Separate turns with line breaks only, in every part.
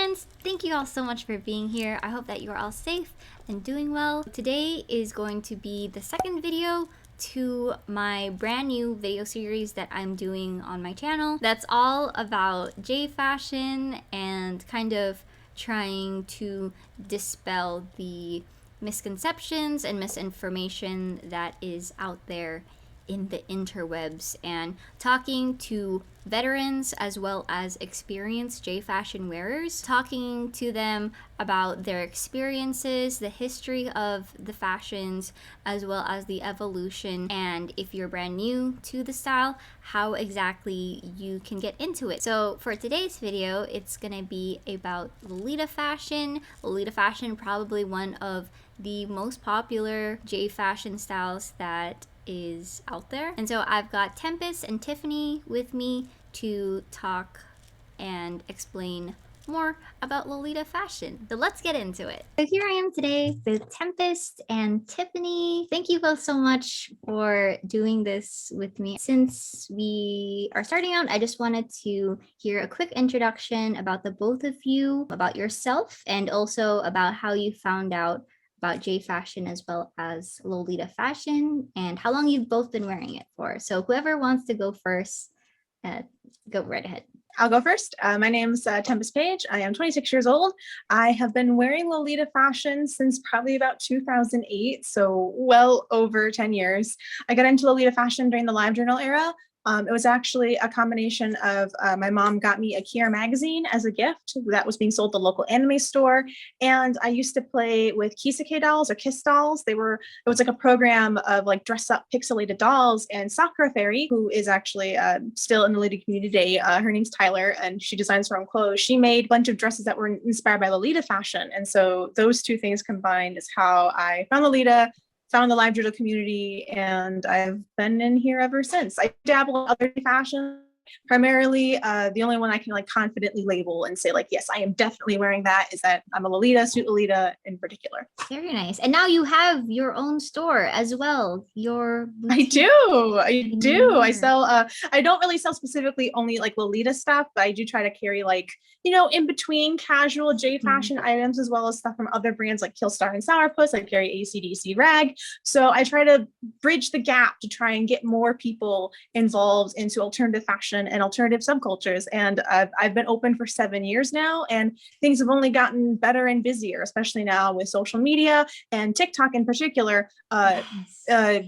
friends, thank you all so much for being here. I hope that you're all safe and doing well. Today is going to be the second video to my brand new video series that I'm doing on my channel. That's all about J fashion and kind of trying to dispel the misconceptions and misinformation that is out there in the interwebs, and talking to veterans as well as experienced J fashion wearers, talking to them about their experiences, the history of the fashions, as well as the evolution, and if you're brand new to the style, how exactly you can get into it. So for today's video, it's gonna be about Lolita fashion. Lolita fashion, probably one of the most popular J fashion styles that is out there. And so I've got Tempest and Tiffany with me to talk and explain more about Lolita fashion. So let's get into it. So here I am today with Tempest and Tiffany. Thank you both so much for doing this with me. Since we are starting out, I just wanted to hear a quick introduction about the both of you, about yourself, and also about how you found out about J fashion as well as Lolita fashion, and how long you've both been wearing it for. So whoever wants to go first, go right ahead.
I'll go first. My name's Tempest Page. I am 26 years old. I have been wearing Lolita fashion since probably about 2008, so well over 10 years. I got into Lolita fashion during the LiveJournal era. It was actually a combination of my mom got me a Kier magazine as a gift that was being sold at the local anime store, and I used to play with Kisake dolls or Kiss dolls. It was like a program of like dress up pixelated dolls, and Sakura Fairy, who is actually still in the Lolita community today, her name's Tyler, and she designs her own clothes. She made a bunch of dresses that were inspired by Lolita fashion, and so those two things combined is how I found Lolita, found the LiveJournal community, and I've been in here ever since. I dabble in other fashion. Primarily, the only one I can like confidently label and say like, yes, I am definitely wearing that is that I'm a Lolita, Suit Lolita in particular.
Very nice. And now you have your own store as well.
I do. I sell, I don't really sell specifically only like Lolita stuff, but I do try to carry like, in between casual J fashion items, as well as stuff from other brands like Killstar and Sourpuss. I carry ACDC rag. So I try to bridge the gap to try and get more people involved into alternative fashion and alternative subcultures. And I've been open for 7 years now, and things have only gotten better and busier, especially now with social media and TikTok in particular,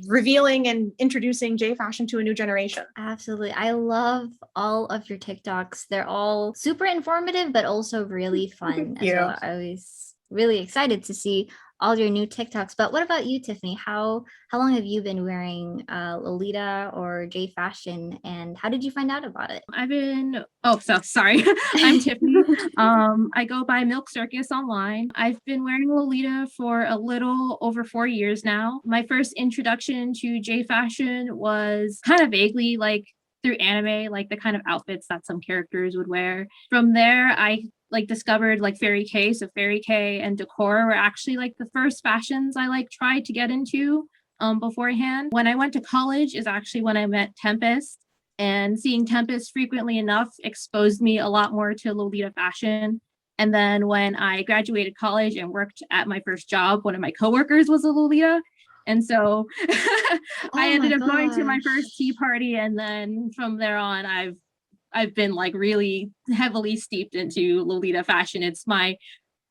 revealing and introducing J fashion to a new generation.
Absolutely. I love all of your TikToks. They're all super informative, but also really fun as well. I was really excited to see all your new TikToks. But what about you, Tiffany? How long have you been wearing Lolita or J fashion, and how did you find out about it?
Sorry. I'm Tiffany. I go by Milk Circus online. I've been wearing Lolita for a little over 4 years now. My first introduction to J fashion was kind of vaguely like through anime, like the kind of outfits that some characters would wear. From there, I discovered like Fairy K. So Fairy K and decor were actually like the first fashions I tried to get into beforehand. When I went to college is actually when I met Tempest, and seeing Tempest frequently enough exposed me a lot more to Lolita fashion. And then when I graduated college and worked at my first job, one of my coworkers was a Lolita. And so I ended up going to my first tea party, and then from there on I've been like really heavily steeped into Lolita fashion. It's my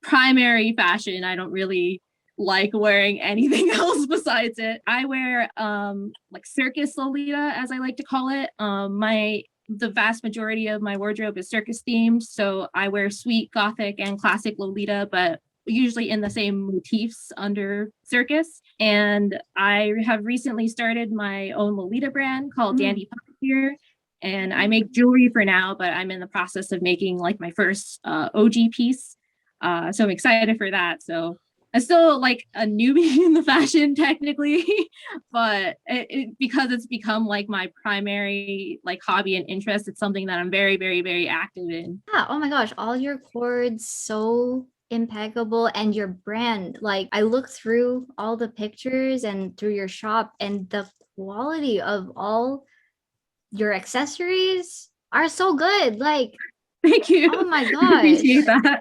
primary fashion. I don't really like wearing anything else besides it. I wear like circus Lolita, as I like to call it. The vast majority of my wardrobe is circus themed, so I wear sweet gothic and classic Lolita, but usually in the same motifs under circus. And I have recently started my own Lolita brand called Dandy Puppeteer. And I make jewelry for now, but I'm in the process of making like my first OG piece. So I'm excited for that. So I'm still like a newbie in the fashion technically, but because it's become like my primary like hobby and interest, it's something that I'm very, very, very active in.
Yeah. Oh my gosh, all your cords so impeccable, and your brand, like I looked through all the pictures and through your shop, and the quality of all your accessories are so good. Like
Thank you.
Oh my
I appreciate
gosh.
that.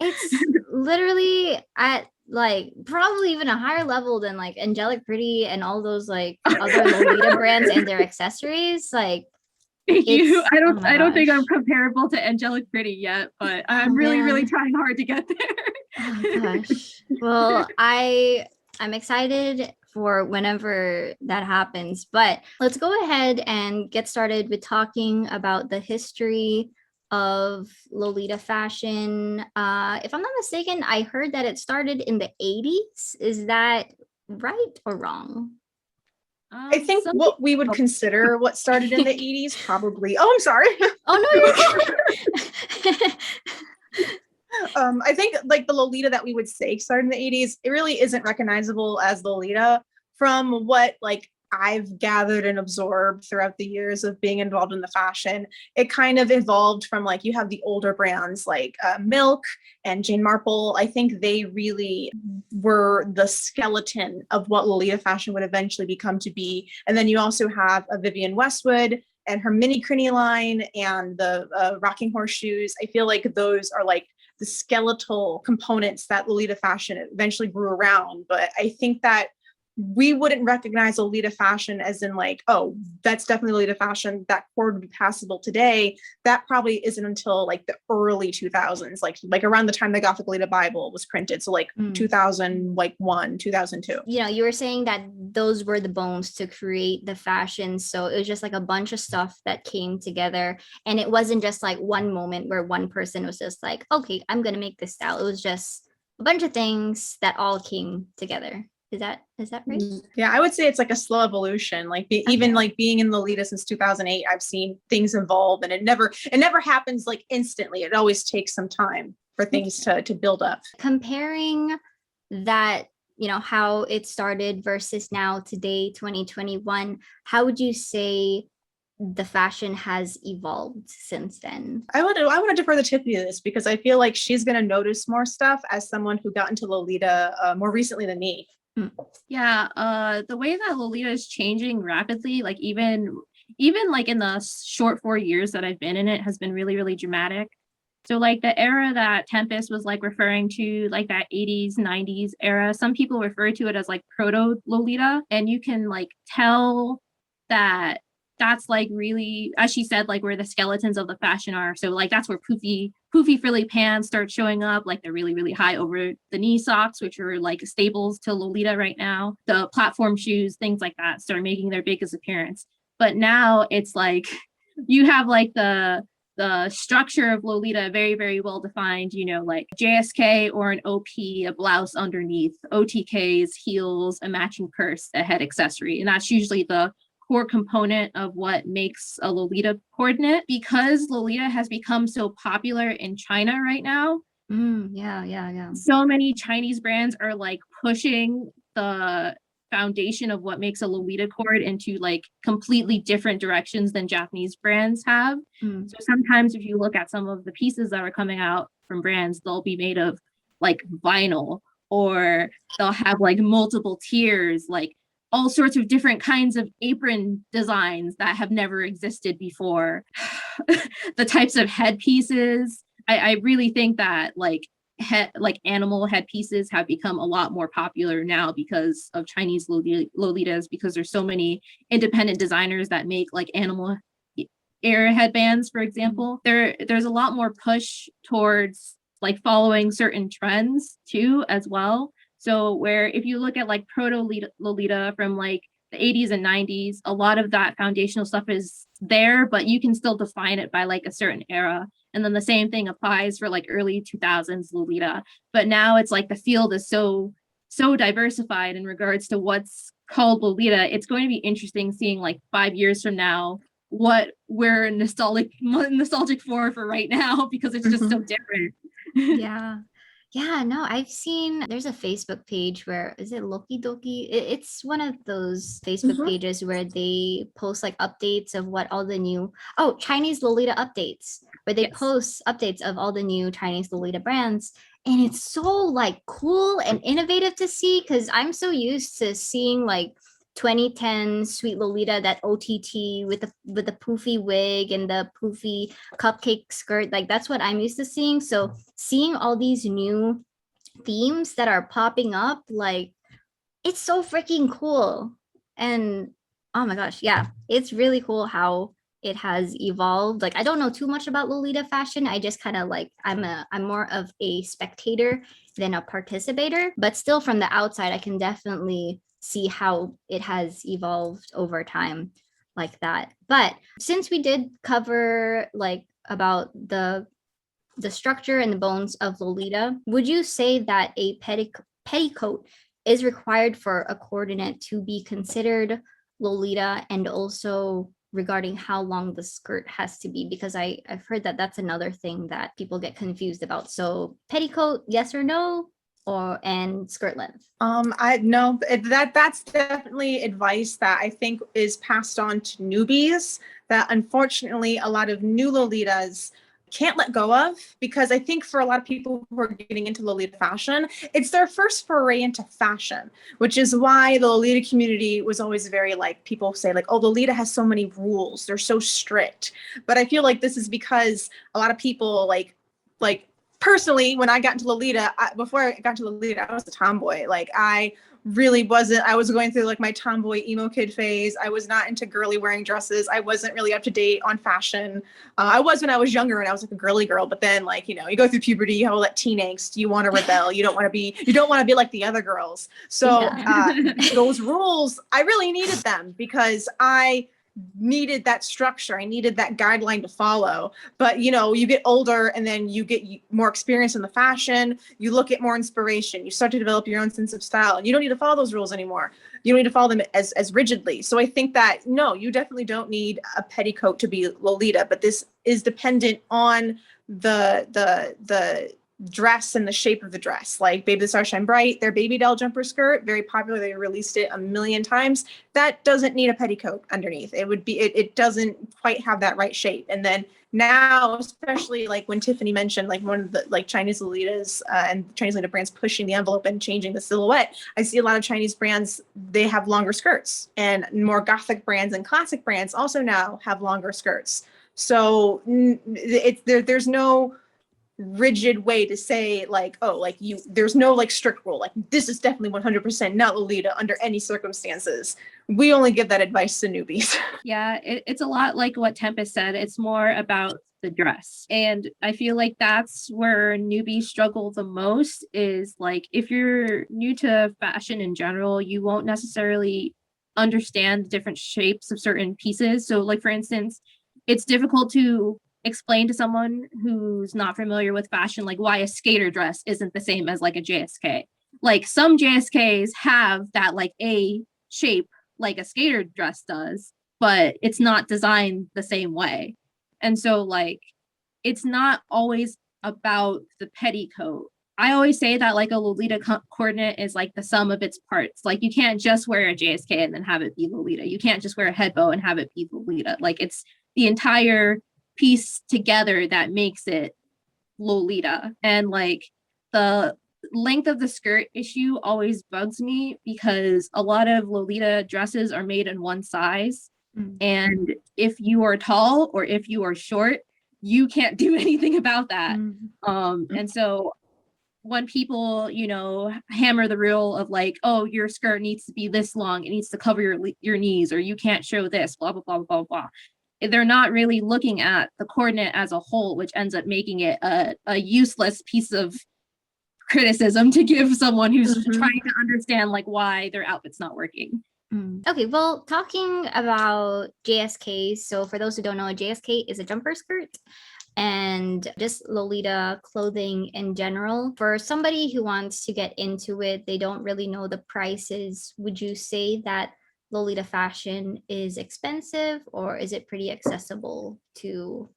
It's literally at like probably even a higher level than like Angelic Pretty and all those like other Lolita brands and their accessories. Like
Thank you.
it's, oh my
I don't think I'm
gosh.
comparable to Angelic Pretty yet, but
Oh
I'm really, really
man.
trying hard to get
Oh
there.
gosh. Well, I'm excited for whenever that happens, but let's go ahead and get started with talking about the history of Lolita fashion. If I'm not mistaken, I heard that it started in the 80s. Is that right or wrong?
I think
Some
what we would
people,
consider what started in the 80s probably. Oh, I'm sorry.
Oh no, you're good.
I think like the Lolita that we would say started in the 80s, it really isn't recognizable as Lolita from what like I've gathered and absorbed throughout the years of being involved in the fashion. It kind of evolved from like you have the older brands like Milk and Jane Marple. I think they really were the skeleton of what Lolita fashion would eventually become to be. And then you also have a Vivienne Westwood and her mini crinny line and the rocking horse shoes. I feel like those are like the skeletal components that Lolita fashion eventually grew around. But I think that we wouldn't recognize Lolita fashion as in like, oh, that's definitely Lolita fashion. That cord would be passable today. That probably isn't until like the early 2000s, like around the time the Gothic Lolita Bible was printed. So like 2001, 2002.
You know, you were saying that those were the bones to create the fashion. So it was just like a bunch of stuff that came together. And it wasn't just like one moment where one person was just like, okay, I'm going to make this style. It was just a bunch of things that all came together. Is that right?
Yeah, I would say it's like a slow evolution. Like even like being in Lolita since 2008, I've seen things evolve, and it never happens like instantly. It always takes some time for things to build up.
Comparing that, you know, how it started versus now today, 2021, how would you say the fashion has evolved since then?
I want to defer to Tiffany to this because I feel like she's going to notice more stuff as someone who got into Lolita more recently than me.
Yeah, the way that Lolita is changing rapidly, like even like in the short 4 years that I've been in it, has been really, really dramatic. So like the era that Tempest was like referring to, like that 80s, 90s era, some people refer to it as like proto Lolita, and you can like tell that that's like really, as she said, like where the skeletons of the fashion are. So like that's where poofy frilly pants start showing up, like the really, really high over the knee socks, which are like staples to Lolita right now. The platform shoes, things like that, start making their biggest appearance. But now it's like you have like the structure of Lolita very, very well defined, you know, like JSK or an OP, a blouse underneath, OTKs, heels, a matching purse, a head accessory. And that's usually the core component of what makes a Lolita coordinate. Because Lolita has become so popular in China right now.
Yeah.
So many Chinese brands are like pushing the foundation of what makes a Lolita cord into like completely different directions than Japanese brands have. So sometimes if you look at some of the pieces that are coming out from brands, they'll be made of like vinyl, or they'll have like multiple tiers, like all sorts of different kinds of apron designs that have never existed before. The types of headpieces. I really think that like animal headpieces have become a lot more popular now because of Chinese Lolitas, because there's so many independent designers that make like animal ear headbands, for example. There's a lot more push towards like following certain trends too as well. So where if you look at like proto Lolita from like the 80s and 90s, a lot of that foundational stuff is there, but you can still define it by like a certain era. And then the same thing applies for like early 2000s Lolita. But now it's like the field is so diversified in regards to what's called Lolita. It's going to be interesting seeing like 5 years from now what we're nostalgic for right now, because it's just so different.
Yeah, no, I've seen there's a Facebook page where is it Loki Doki? It's one of those Facebook pages where they post like updates of what all the new Chinese Lolita updates, where they post updates of all the new Chinese Lolita brands. And it's so like cool and innovative to see, because I'm so used to seeing like 2010 Sweet Lolita, that OTT with the poofy wig and the poofy cupcake skirt. Like that's what I'm used to seeing. So seeing all these new themes that are popping up, like it's so freaking cool. And oh my gosh, yeah, it's really cool how it has evolved. Like I don't know too much about Lolita fashion. I just kind of like I'm more of a spectator than a participator, but still from the outside I can definitely see how it has evolved over time like that. But since we did cover like about the structure and the bones of Lolita, would you say that a petticoat is required for a coordinate to be considered Lolita, and also regarding how long the skirt has to be? Because I've heard that that's another thing that people get confused about. So petticoat, yes or no, or and skirt length?
I no, that's definitely advice that I think is passed on to newbies that unfortunately a lot of new Lolitas can't let go of, because I think for a lot of people who are getting into Lolita fashion, it's their first foray into fashion, which is why the Lolita community was always very like, people say like, oh, Lolita has so many rules, they're so strict. But I feel like this is because a lot of people like personally, when I got into Lolita, before I got into Lolita, I was a tomboy. Like I really wasn't, I was going through like my tomboy emo kid phase. I was not into girly wearing dresses. I wasn't really up to date on fashion. I was when I was younger and I was like a girly girl, but then like, you know, you go through puberty, you have all that teen angst, you want to rebel. You don't want to be like the other girls. So
Yeah.
those rules, I really needed them because I needed that structure. I needed that guideline to follow. But you know, you get older and then you get more experience in the fashion, you look at more inspiration, you start to develop your own sense of style, and you don't need to follow those rules anymore. You don't need to follow them as rigidly. So I think that no, you definitely don't need a petticoat to be Lolita, but this is dependent on the dress and the shape of the dress. Like Baby the Stars Shine Bright, their baby doll jumper skirt, very popular. They released it a million times. That doesn't need a petticoat underneath. It doesn't quite have that right shape. And then now, especially like when Tiffany mentioned like one of the like Chinese Lolitas and Chinese Lolita brands pushing the envelope and changing the silhouette, I see a lot of Chinese brands, they have longer skirts, and more gothic brands and classic brands also now have longer skirts. So there's no rigid way to say like, oh, like there's no like strict rule, like this is definitely 100% not Lolita under any circumstances. We only give that advice to newbies.
Yeah, it's a lot like what Tempest said. It's more about the dress. And I feel like that's where newbies struggle the most, is like if you're new to fashion in general, you won't necessarily understand the different shapes of certain pieces. So like for instance, it's difficult to explain to someone who's not familiar with fashion like why a skater dress isn't the same as like a JSK. Like some JSKs have that like A shape like a skater dress does, but it's not designed the same way. And so like it's not always about the petticoat. I always say that like a Lolita coordinate is like the sum of its parts. Like you can't just wear a JSK and then have it be Lolita. You can't just wear a head bow and have it be Lolita. Like it's the entire piece together that makes it Lolita. And like the length of the skirt issue always bugs me because a lot of Lolita dresses are made in one size. And if you are tall or if you are short, you can't do anything about that. And so when people, you know, hammer the rule of like, oh, your skirt needs to be this long, it needs to cover your knees, or you can't show this, blah, blah, blah, blah, blah. They're not really looking at the coordinate as a whole, which ends up making it a useless piece of criticism to give someone who's trying to understand like why their outfit's not working.
Okay, well, talking about JSKs, so for those who don't know, a JSK is a jumper skirt and just Lolita clothing in general. For somebody who wants to get into it, they don't really know the prices. Would you say that Lolita fashion is expensive, or is it pretty accessible to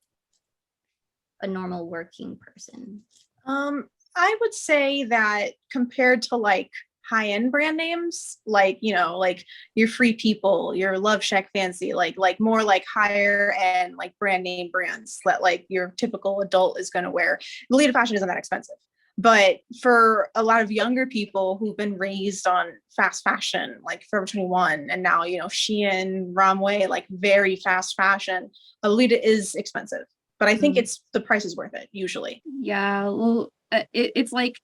a normal working person?
I would say that compared to like high-end brand names, like, you know, like your Free People, your Love Shack Fancy, like more like higher end like brand name brands that like your typical adult is going to wear, Lolita fashion isn't that expensive. But for a lot of younger people who've been raised on fast fashion, like Forever 21, and now, you know, Shein, Ramway, like very fast fashion, Lolita is expensive. But I think the price is worth it, usually.
Yeah, well, it's like,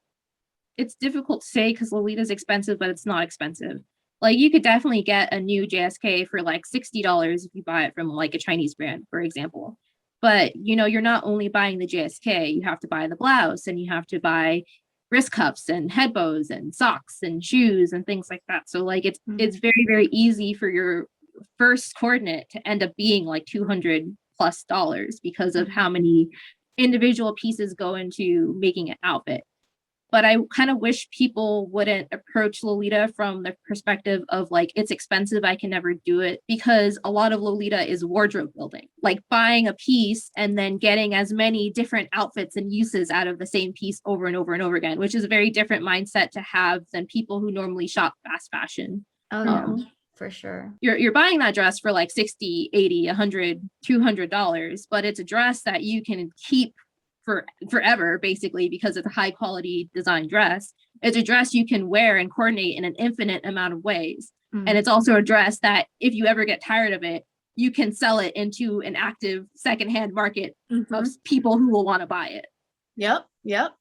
it's difficult to say because Lolita's expensive, but it's not expensive. Like, you could definitely get a new JSK for like $60 if you buy it from like a Chinese brand, for example. But, you know, you're not only buying the JSK, you have to buy the blouse, and you have to buy wrist cuffs and head bows and socks and shoes and things like that. So like it's very, very easy for your first coordinate to end up being like $200+ because of how many individual pieces go into making an outfit. But I kind of wish people wouldn't approach Lolita from the perspective of like, it's expensive, I can never do it, because a lot of Lolita is wardrobe building, like buying a piece and then getting as many different outfits and uses out of the same piece over and over and over again, which is a very different mindset to have than people who normally shop fast fashion.
Oh, yeah, for sure.
You're buying that dress for like 60, 80, 100, $200, but it's a dress that you can keep for forever, basically, because it's a high quality design dress. It's a dress you can wear and coordinate in an infinite amount of ways. And it's also a dress that if you ever get tired of it, you can sell it into an active secondhand market of people who will want to buy it.
Yep.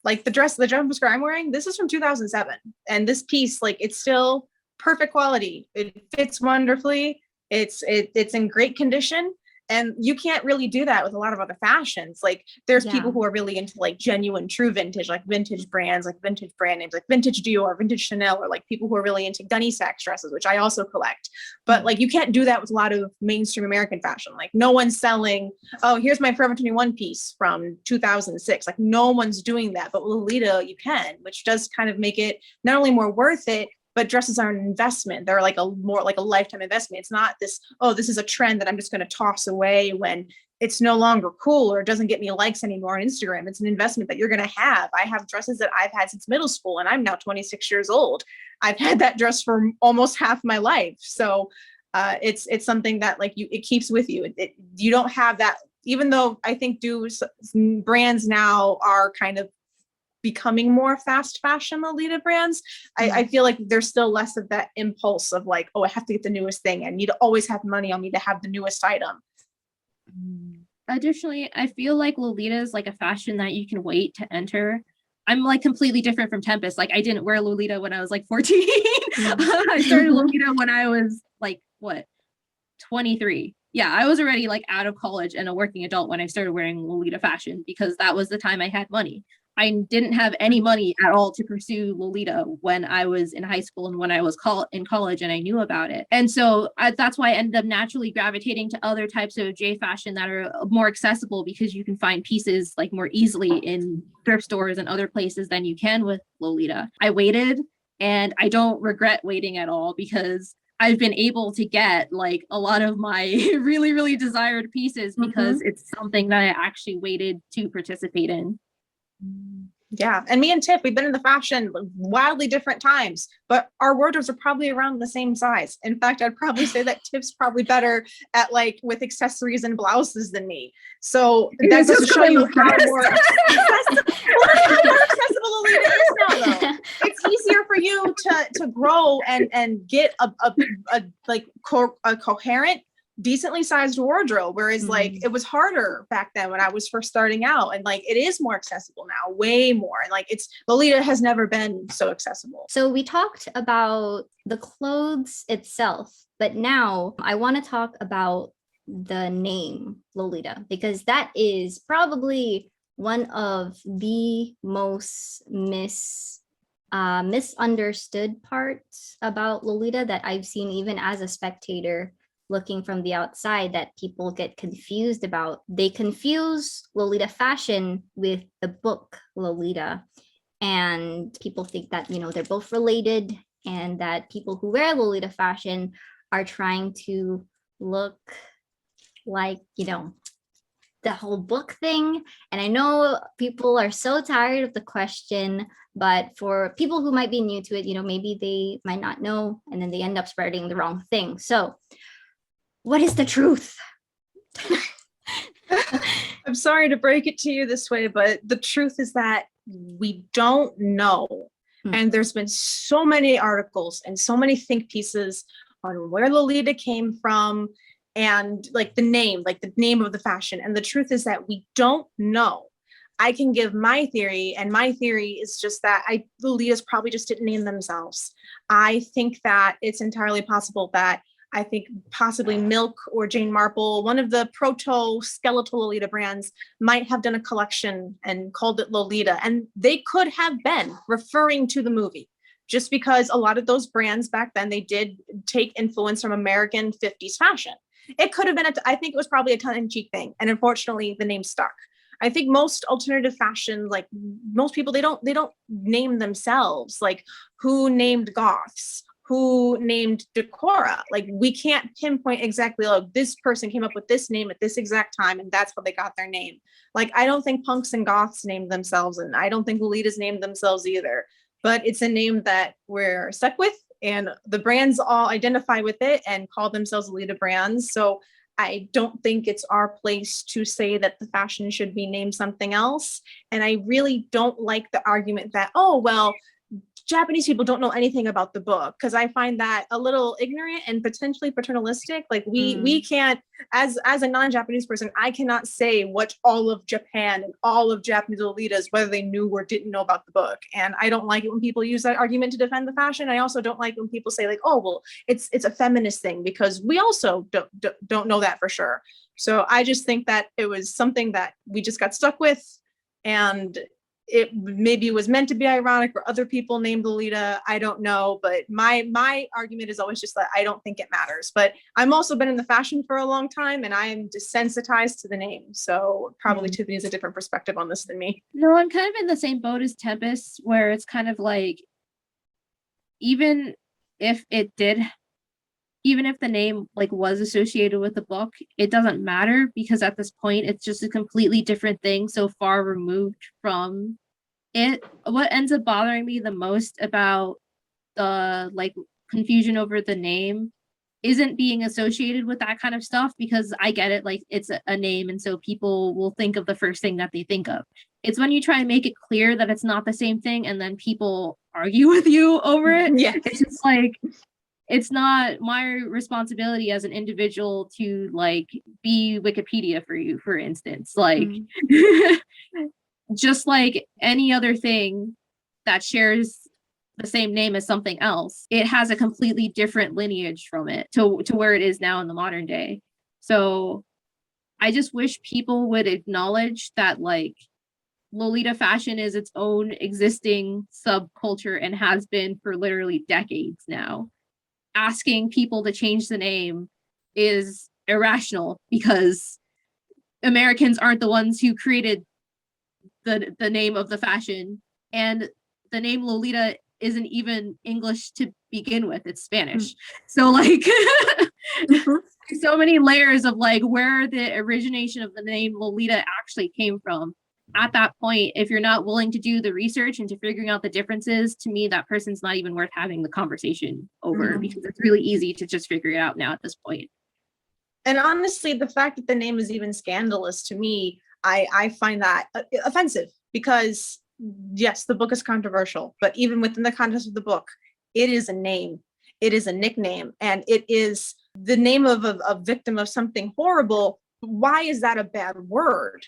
Like the jumpsuit I'm wearing, this is from 2007. And this piece, like, it's still perfect quality. It fits wonderfully. It's in great condition. And you can't really do that with a lot of other fashions. Like, there's people who are really into like genuine, true vintage, like vintage brands, like vintage brand names, like vintage Dior, vintage Chanel, or like people who are really into gunny sack dresses, which I also collect. But like, you can't do that with a lot of mainstream American fashion. Like, no one's selling, oh, here's my Forever 21 piece from 2006. Like, no one's doing that. But with Lolita, you can, which does kind of make it not only more worth it, but dresses are an investment. They're like more like a lifetime investment. It's not this, oh, this is a trend that I'm just going to toss away when it's no longer cool or it doesn't get me likes anymore on Instagram. It's an investment that you're going to have. I have dresses that I've had since middle school, and I'm now 26 years old. I've had that dress for almost half my life. So it's something that like it keeps with you. You don't have that, even though I think brands now are kind of becoming more fast fashion Lolita brands. I feel like there's still less of that impulse of like, oh, I have to get the newest thing. I need to always have money. I'll need to have the newest item.
Additionally, I feel like Lolita is like a fashion that you can wait to enter. I'm like completely different from Tempest. Like, I didn't wear Lolita when I was like 14. I started Lolita when I was like, 23. Yeah, I was already like out of college and a working adult when I started wearing Lolita fashion, because that was the time I had money. I didn't have any money at all to pursue Lolita when I was in high school and when I was in college, and I knew about it. And so that's why I ended up naturally gravitating to other types of J fashion that are more accessible, because you can find pieces like more easily in thrift stores and other places than you can with Lolita. I waited, and I don't regret waiting at all, because I've been able to get like a lot of my really, really desired pieces because it's something that I actually waited to participate in.
Yeah. And me and Tiff, we've been in the fashion wildly different times, but our wardrobes are probably around the same size. In fact, I'd probably say that Tiff's probably better at like with accessories and blouses than me. So that does show you how more accessible Lolita is now, though. It's easier for you to grow and get a coherent, decently sized wardrobe, whereas like it was harder back then when I was first starting out, and like it is more accessible now, way more. And like Lolita has never been so accessible.
So we talked about the clothes itself, but now I want to talk about the name Lolita, because that is probably one of the most misunderstood parts about Lolita that I've seen, even as a spectator looking from the outside, that people get confused about. They confuse Lolita fashion with the book Lolita, and people think that, you know, they're both related, and that people who wear Lolita fashion are trying to look like, you know, the whole book thing. And I know people are so tired of the question, but for people who might be new to it, you know, maybe they might not know, and then they end up spreading the wrong thing. So what is the truth?
I'm sorry to break it to you this way, but the truth is that we don't know. And there's been so many articles and so many think pieces on where Lolita came from and like the name of the fashion. And the truth is that we don't know. I can give my theory, and my theory is just that Lolitas probably just didn't name themselves. I think that it's entirely possible that I think possibly Milk or Jane Marple, one of the proto-skeletal Lolita brands, might have done a collection and called it Lolita. And they could have been referring to the movie, just because a lot of those brands back then, they did take influence from American 50s fashion. It could have been, I think it was probably a tongue-in-cheek thing. And unfortunately, the name stuck. I think most alternative fashion, like most people, they don't name themselves. Like, who named goths? Who named Decora? Like, we can't pinpoint exactly, like, this person came up with this name at this exact time and that's how they got their name. Like, I don't think punks and goths named themselves, and I don't think Lolitas named themselves either, but it's a name that we're stuck with, and the brands all identify with it and call themselves Lolita brands. So I don't think it's our place to say that the fashion should be named something else. And I really don't like the argument that, oh, well, Japanese people don't know anything about the book, because I find that a little ignorant and potentially paternalistic. Like, we can't, as a non-Japanese person, I cannot say what all of Japan and all of Japanese Lolitas, whether they knew or didn't know about the book. And I don't like it when people use that argument to defend the fashion. I also don't like when people say, like, oh, well, it's a feminist thing, because we also don't know that for sure. So I just think that it was something that we just got stuck with, and it maybe was meant to be ironic for other people named Lolita. I don't know, but my argument is always just that I don't think it matters. But I'm also been in the fashion for a long time, and I am desensitized to the name. So probably Tiffany has a different perspective on this than me.
No, I'm kind of in the same boat as Tempest, where it's kind of like, even if the name like was associated with the book, it doesn't matter, because at this point it's just a completely different thing, so far removed from it. What ends up bothering me the most about the like confusion over the name isn't being associated with that kind of stuff, because I get it, like, it's a name, and so people will think of the first thing that they think of. It's when you try and make it clear that it's not the same thing, and then people argue with you over it.
Yeah.
It's just like, it's not my responsibility as an individual to like be Wikipedia for you, for instance. Like, just like any other thing that shares the same name as something else, it has a completely different lineage from it to where it is now in the modern day. So I just wish people would acknowledge that, like, Lolita fashion is its own existing subculture and has been for literally decades now. Asking people to change the name is irrational, because Americans aren't the ones who created the name of the fashion, and the name Lolita isn't even English to begin with, it's Spanish. So like so many layers of like where the origination of the name Lolita actually came from. At that point, if you're not willing to do the research into figuring out the differences, to me, that person's not even worth having the conversation over, because it's really easy to just figure it out now at this point.
And honestly, the fact that the name is even scandalous, to me, I find that offensive, because yes, the book is controversial, but even within the context of the book, it is a name, it is a nickname, and it is the name of a victim of something horrible. Why is that a bad word?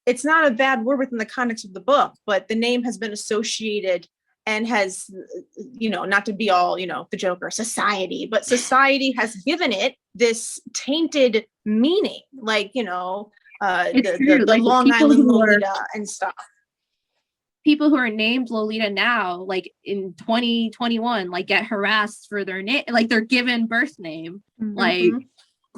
It's not a bad word within the context of the book, but the name has been associated and has, not to be all, the Joker, society, but society has given it this tainted meaning, like, the
like,
Long Island Lolita and stuff.
People who are named Lolita now, like in 2021, like get harassed for their name, like their given birth name. Like,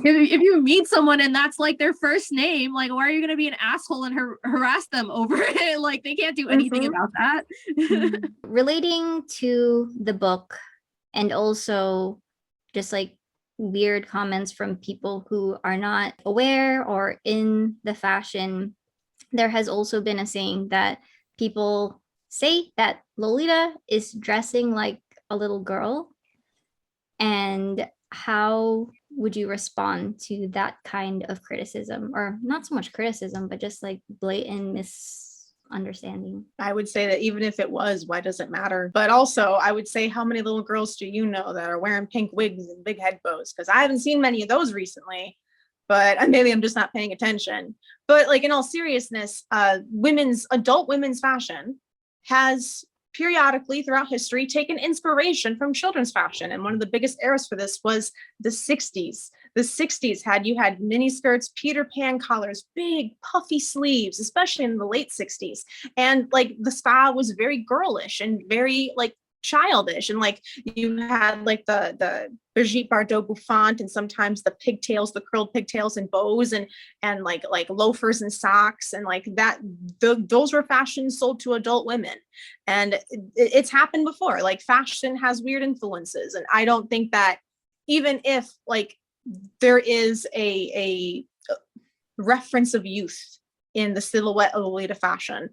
if you meet someone and that's like their first name, like, why are you going to be an asshole and harass them over it? Like, they can't do anything about that.
Relating to the book, and also just like weird comments from people who are not aware or in the fashion, there has also been a saying that people say that Lolita is dressing like a little girl. And how would you respond to that kind of criticism? Or not so much criticism, but just like blatant understanding.
I would say that even if it was, why does it matter? But also, I would say, how many little girls do you know that are wearing pink wigs and big head bows? Because I haven't seen many of those recently, but maybe I'm just not paying attention. But like in all seriousness, adult women's fashion has periodically throughout history taken inspiration from children's fashion. And one of the biggest eras for this was the 60s. The 60s you had mini skirts, Peter Pan collars, big puffy sleeves, especially in the late 60s. And like the style was very girlish and very like childish, and like you had like the Brigitte Bardot bouffant, and sometimes the pigtails, the curled pigtails and bows, and like loafers and socks, and like that those were fashions sold to adult women. And it's happened before. Like fashion has weird influences, and I don't think that even if like there is a reference of youth in the silhouette of Lolita fashion,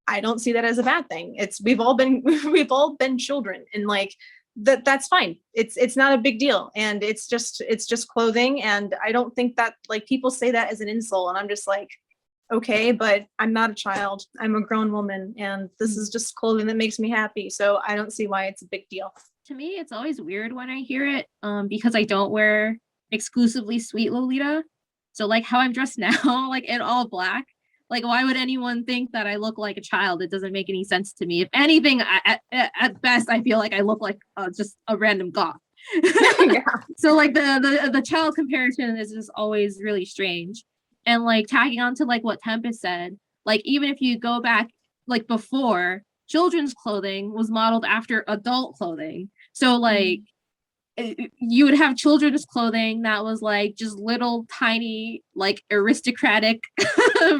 I don't see that as a bad thing. We've all been children, and like that's fine. It's not a big deal, and it's just clothing. And I don't think that like people say that as an insult, and I'm just like, okay, but I'm not a child. I'm a grown woman, and this is just clothing that makes me happy. So I don't see why it's a big deal.
To me, it's always weird when I hear it, because I don't wear exclusively sweet Lolita. So like how I'm dressed now, like in all black. Like, why would anyone think that I look like a child? It doesn't make any sense to me. If anything, at best, I feel like I look like just a random goth. Yeah. So like the child comparison is just always really strange. And like tagging on to like what Tempest said, like even if you go back like before, children's clothing was modeled after adult clothing. So like you would have children's clothing that was like just little tiny like aristocratic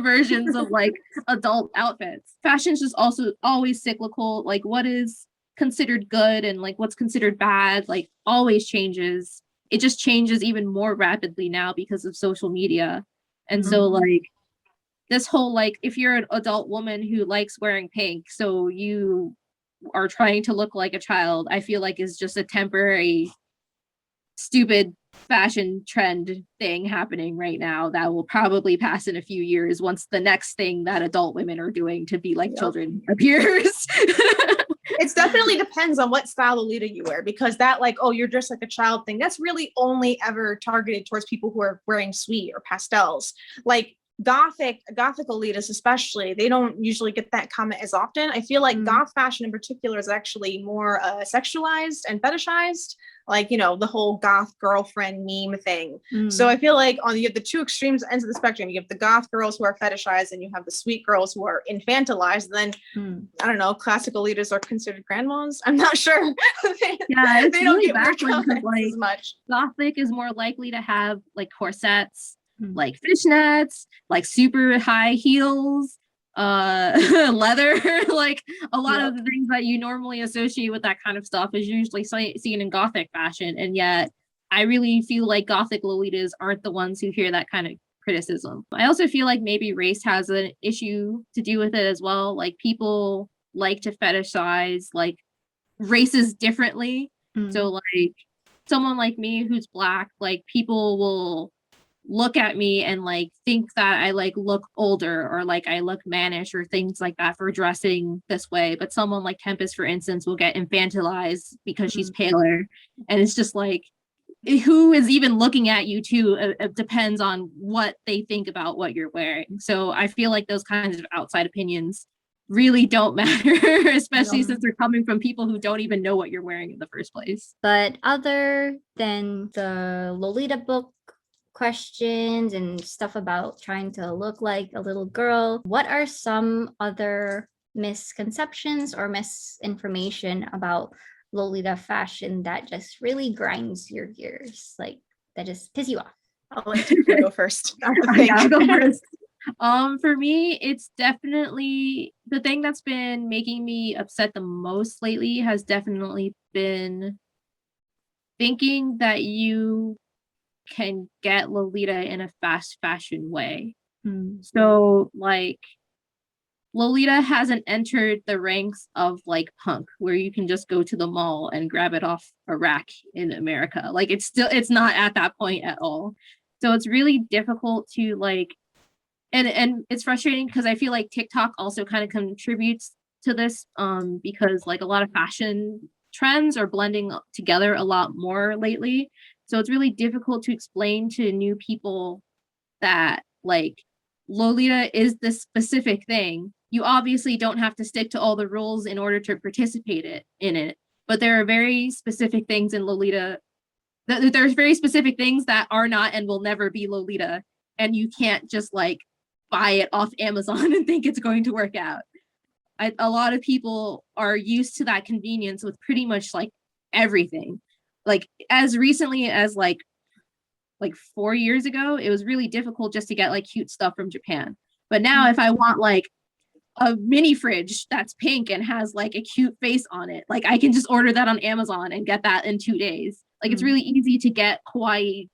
versions of like adult outfits. Fashion's just also always cyclical. Like what is considered good and like what's considered bad like always changes. It just changes even more rapidly now because of social media. And so like this whole like if you're an adult woman who likes wearing pink, so you are trying to look like a child, I feel like is just a temporary stupid fashion trend thing happening right now that will probably pass in a few years once the next thing that adult women are doing to be like children appears.
It's definitely depends on what style Lolita you wear, because that like, oh, you're dressed like a child thing, that's really only ever targeted towards people who are wearing sweet or pastels. Like gothic Lolitas especially, they don't usually get that comment as often. I feel like goth fashion in particular is actually more sexualized and fetishized, like, you know, the whole goth girlfriend meme thing. So I feel like you have the two extremes ends of the spectrum. You have the goth girls who are fetishized, and you have the sweet girls who are infantilized. Then I don't know, classical leaders are considered grandmas. I'm not sure. they
it's
don't
really
get weird comments
like,
as much.
Gothic is more likely to have like corsets, like fishnets, like super high heels, leather, like a lot of the things that you normally associate with that kind of stuff is usually seen in gothic fashion. And yet I really feel like gothic Lolitas aren't the ones who hear that kind of criticism. I also feel like maybe race has an issue to do with it as well. Like people like to fetishize like races differently. So like someone like me who's Black, like people will look at me and like think that I like look older or like I look mannish or things like that for dressing this way. But someone like Tempest, for instance, will get infantilized because she's paler. And it's just like, who is even looking at you too? It depends on what they think about what you're wearing. So I feel like those kinds of outside opinions really don't matter, especially since they're coming from people who don't even know what you're wearing in the first place.
But other than the Lolita book questions and stuff about trying to look like a little girl, what are some other misconceptions or misinformation about Lolita fashion that just really grinds your gears, like that just piss you off?
I'll let Tiffany go first.
I'll go first. For me, it's definitely the thing that's been making me upset the most lately has definitely been thinking that you can get Lolita in a fast fashion way. So like Lolita hasn't entered the ranks of like punk where you can just go to the mall and grab it off a rack in America. Like it's not at that point at all. So it's really difficult to like And it's frustrating because I feel like TikTok also kind of contributes to this, because like a lot of fashion trends are blending together a lot more lately. So it's really difficult to explain to new people that like Lolita is this specific thing. You obviously don't have to stick to all the rules in order to participate in it, but there are very specific things in Lolita. There's very specific things that are not and will never be Lolita, and you can't just like buy it off Amazon and think it's going to work out. A lot of people are used to that convenience with pretty much like everything. Like as recently as like 4 years ago, it was really difficult just to get like cute stuff from Japan. But now if I want like a mini fridge that's pink and has like a cute face on it, like I can just order that on Amazon and get that in 2 days. Like it's really easy to get kawaii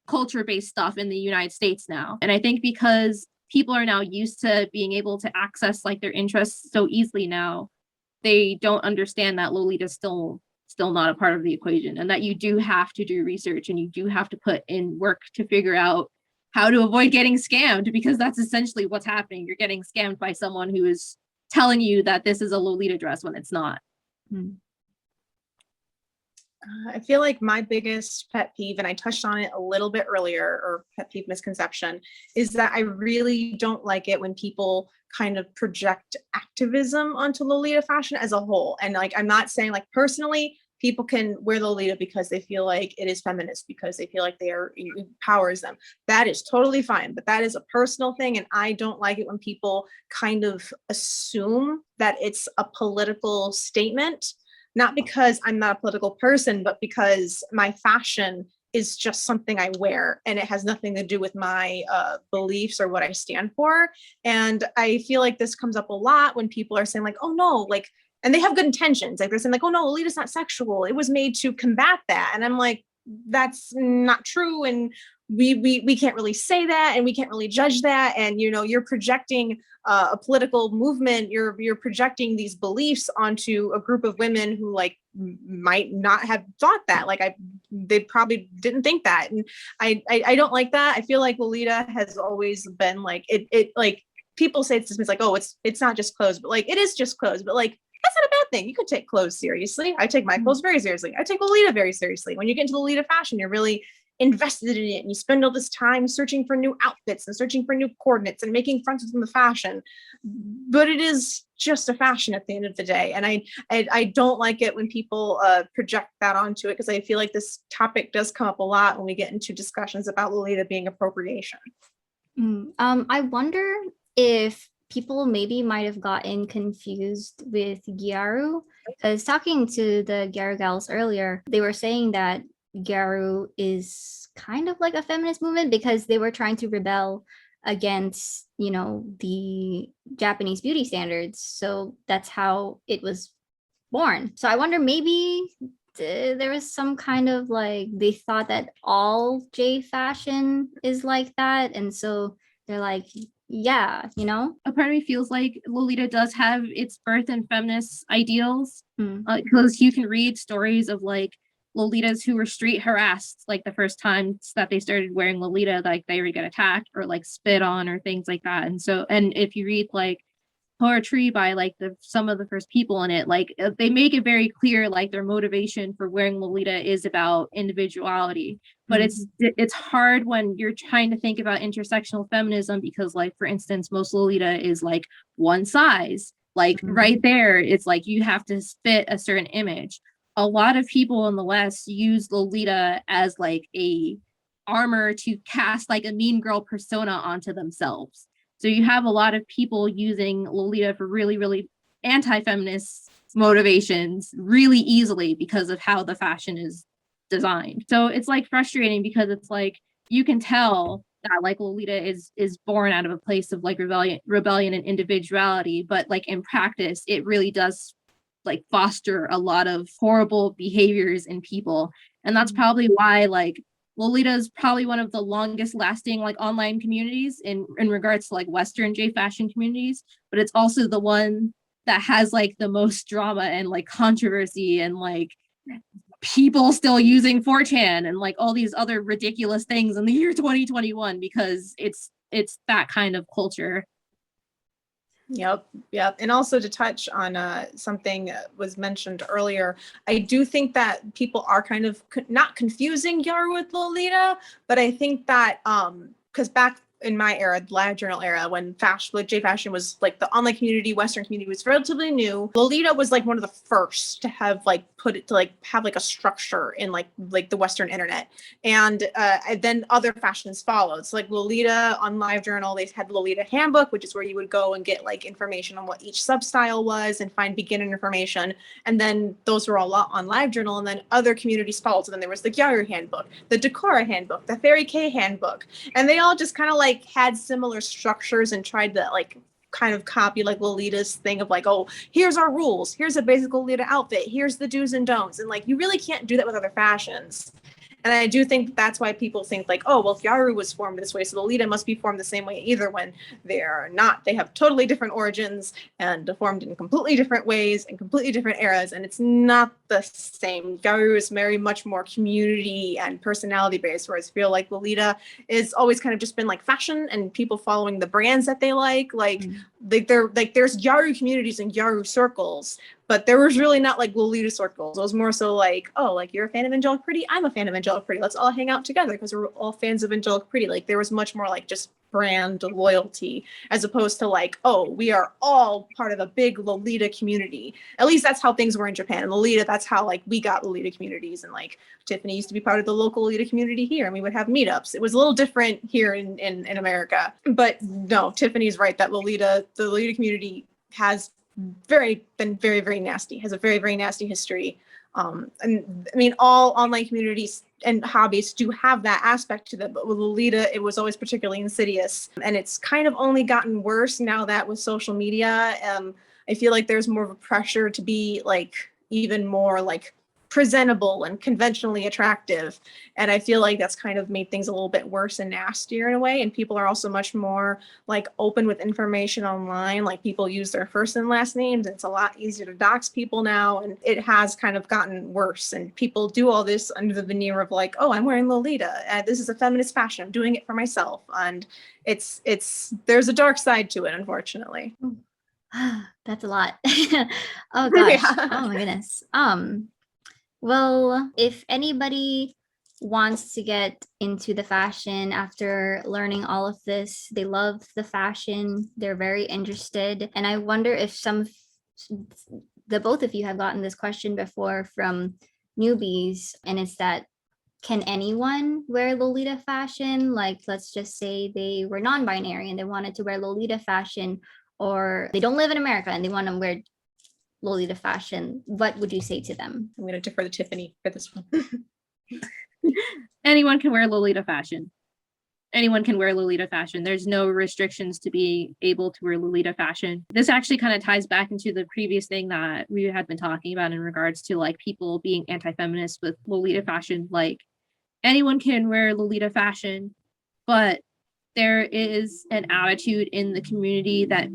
culture-based stuff in the United States now. And I think because people are now used to being able to access like their interests so easily now, they don't understand that Lolita's still not a part of the equation, and that you do have to do research and you do have to put in work to figure out how to avoid getting scammed, because that's essentially what's happening. You're getting scammed by someone who is telling you that this is a Lolita dress when it's not.
I feel like my biggest pet peeve, and I touched on it a little bit earlier, or pet peeve misconception, is that I really don't like it when people kind of project activism onto Lolita fashion as a whole. And like, I'm not saying like personally, people can wear Lolita because they feel like it is feminist, because they feel like it empowers them. That is totally fine, but that is a personal thing. And I don't like it when people kind of assume that it's a political statement, not because I'm not a political person, but because my fashion is just something I wear and it has nothing to do with my beliefs or what I stand for. And I feel like this comes up a lot when people are saying like, oh no, like, and they have good intentions. Like they're saying like, oh no, Lolita's not sexual. It was made to combat that. And I'm like, that's not true. And we can't really say that, and we can't really judge that. And, you know, you're projecting a political movement, you're projecting these beliefs onto a group of women who like might not have thought that. Like they probably didn't think that. And I don't like that. I feel like Lolita has always been like it like people say it's like, oh, it's not just clothes, but like it is just clothes, but like that's not a bad thing. You could take clothes seriously. I take my clothes very seriously. I take Lolita very seriously. When you get into Lolita fashion, you're really invested in it, and you spend all this time searching for new outfits and searching for new coordinates and making friends with the fashion. But it is just a fashion at the end of the day. And I don't like it when people project that onto it, because I feel like this topic does come up a lot when we get into discussions about Lolita being appropriation.
I wonder if people maybe might have gotten confused with Gyaru. Because talking to the Gyaru gals earlier, they were saying that Gyaru is kind of like a feminist movement because they were trying to rebel against, you know, the Japanese beauty standards. So that's how it was born. So I wonder maybe there was some kind of like, they thought that all J fashion is like that. And so they're like, yeah, you know?
A part of me feels like Lolita does have its birth in feminist ideals, because you can read stories of like Lolitas who were street harassed, like the first times that they started wearing Lolita, like they would get attacked or like spit on or things like that. And so, and if you read like poetry by like some of the first people in it, like they make it very clear like their motivation for wearing Lolita is about individuality. But it's hard when you're trying to think about intersectional feminism, because like for instance, most Lolita is like one size, like right there it's like you have to fit a certain image. A lot of people in the West use Lolita as like a armor to cast like a mean girl persona onto themselves. So you have a lot of people using Lolita for really, really anti-feminist motivations really easily because of how the fashion is designed. So it's like frustrating, because it's like you can tell that like Lolita is born out of a place of like rebellion and individuality, but like in practice it really does like foster a lot of horrible behaviors in people. And that's probably why like Lolita is probably one of the longest lasting like online communities in regards to like Western J fashion communities, but it's also the one that has like the most drama and like controversy and like people still using 4chan and like all these other ridiculous things in the year 2021, because it's it's that kind of culture.
Yep. And also to touch on something that was mentioned earlier, I do think that people are kind of not confusing Yaru with Lolita, but I think that because back in my era, the live journal era, when fashion, like J fashion was like the online community, Western community was relatively new. Lolita was like one of the first to have like put it to like have like a structure in like the Western internet, and then other fashions followed. So like Lolita on live journal, they had Lolita handbook, which is where you would go and get like information on what each substyle was and find beginner information. And then those were all on live journal, and then other communities followed. So then there was the Gyaru handbook, the Decora handbook, the Fairy K handbook, and they all just kind of like had similar structures and tried to like kind of copy like Lolita's thing of like, oh, here's our rules, here's a basic Lolita outfit, here's the do's and don'ts, and like you really can't do that with other fashions. And I do think that's why people think like, oh, well, if Yaru was formed this way, so Lolita must be formed the same way either, when they are not. They have totally different origins and formed in completely different ways and completely different eras, and it's not the same. Yaru is very much more community and personality based, whereas I feel like Lolita is always kind of just been like fashion and people following the brands that they like. They're like there's Yaru communities and Yaru circles, but there was really not like Lolita circles. It was more so like, oh, like you're a fan of Angelic Pretty, I'm a fan of Angelic Pretty. Let's all hang out together because we're all fans of Angelic Pretty. Like there was much more like just brand loyalty as opposed to like, oh, we are all part of a big Lolita community. At least that's how things were in Japan. And Lolita, that's how like we got Lolita communities. And like Tiffany used to be part of the local Lolita community here, and we would have meetups. It was a little different here in America. But no, Tiffany's right that the Lolita community has been very nasty, has a very nasty history. And I mean, all online communities and hobbies do have that aspect to them, but with Lolita, it was always particularly insidious, and it's kind of only gotten worse now that with social media, I feel like there's more of a pressure to be like even more like presentable and conventionally attractive, and I feel like that's kind of made things a little bit worse and nastier in a way. And people are also much more like open with information online. Like people use their first and last names, and it's a lot easier to dox people now, and it has kind of gotten worse. And people do all this under the veneer of like, oh, I'm wearing Lolita, this is a feminist fashion, I'm doing it for myself. And it's there's a dark side to it, unfortunately.
That's a lot. Oh gosh.
Yeah.
Oh my goodness. Well, if anybody wants to get into the fashion after learning all of this, they love the fashion, they're very interested. And I wonder if the both of you have gotten this question before from newbies, and it's that, can anyone wear Lolita fashion? Like, let's just say they were non-binary and they wanted to wear Lolita fashion, or they don't live in America and they want to wear Lolita fashion. What would you say to them?
I'm going to defer to Tiffany for this one.
Anyone can wear Lolita fashion. Anyone can wear Lolita fashion. There's no restrictions to be able to wear Lolita fashion. This actually kind of ties back into the previous thing that we had been talking about in regards to like people being anti-feminist with Lolita fashion. Like anyone can wear Lolita fashion, but there is an attitude in the community that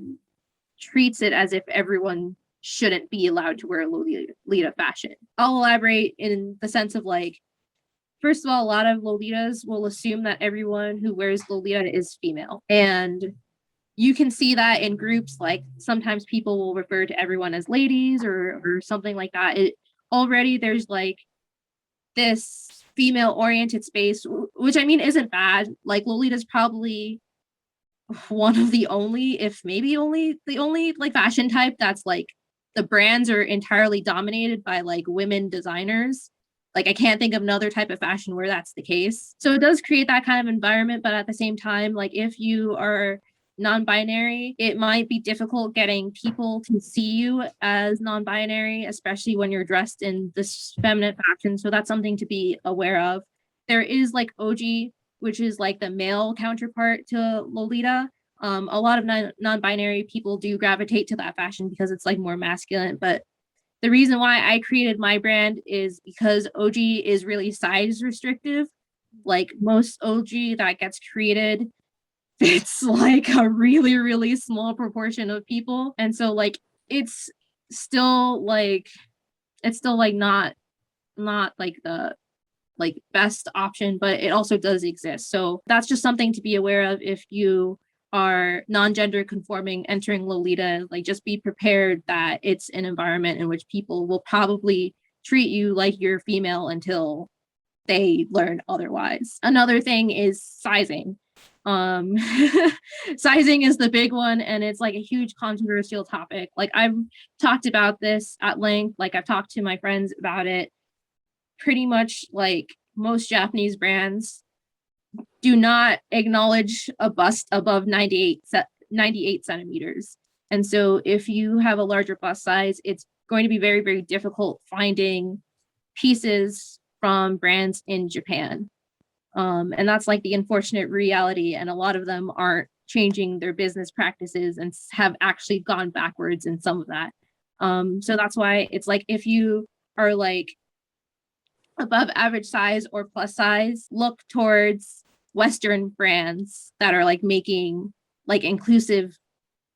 treats it as if everyone shouldn't be allowed to wear Lolita fashion. I'll elaborate in the sense of like, first of all, a lot of Lolitas will assume that everyone who wears Lolita is female. And you can see that in groups, like sometimes people will refer to everyone as ladies or something like that. Already there's like this female-oriented space, which I mean isn't bad. Like Lolita's probably one of the only, if maybe the only like fashion type that's like the brands are entirely dominated by like women designers. Like I can't think of another type of fashion where that's the case. So it does create that kind of environment, but at the same time, like if you are non-binary, it might be difficult getting people to see you as non-binary, especially when you're dressed in this feminine fashion. So that's something to be aware of. There is like OG, which is like the male counterpart to Lolita. A lot of non-binary people do gravitate to that fashion because it's like more masculine, but the reason why I created my brand is because OG is really size restrictive. Like most OG that gets created fits like a really small proportion of people. And so like it's still like not like the like best option, but it also does exist. So that's just something to be aware of if you are non-gender conforming entering Lolita. Like, just be prepared that it's an environment in which people will probably treat you like you're female until they learn otherwise. Another thing is sizing. um Sizing is the big one, and it's like a huge controversial topic. Like, I've talked about this at length, like I've talked to my friends about it. Pretty much like most Japanese brands do not acknowledge a bust above 98 centimeters. And so if you have a larger bust size, it's going to be very, very difficult finding pieces from brands in Japan. And that's like the unfortunate reality. And a lot of them aren't changing their business practices and have actually gone backwards in some of that. So that's why it's like, if you are like above average size or plus size, look towards Western brands that are like making like inclusive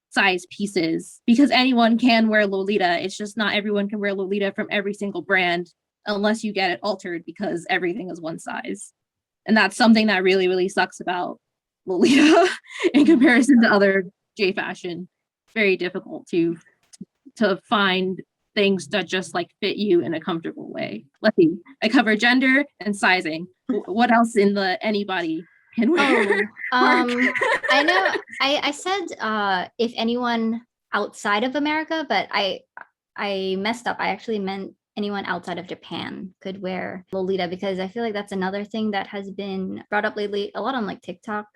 size pieces, because anyone can wear Lolita. It's just not everyone can wear Lolita from every single brand unless you get it altered, because everything is one size. And that's something that really, really sucks about Lolita in comparison to other J fashion. Very difficult to find things that just like fit you in a comfortable way. Let's see. I cover gender and sizing. What else in the anybody can wear?
I know I said if anyone outside of America, but I messed up. I actually meant anyone outside of Japan could wear Lolita, because I feel like that's another thing that has been brought up lately a lot on like TikTok,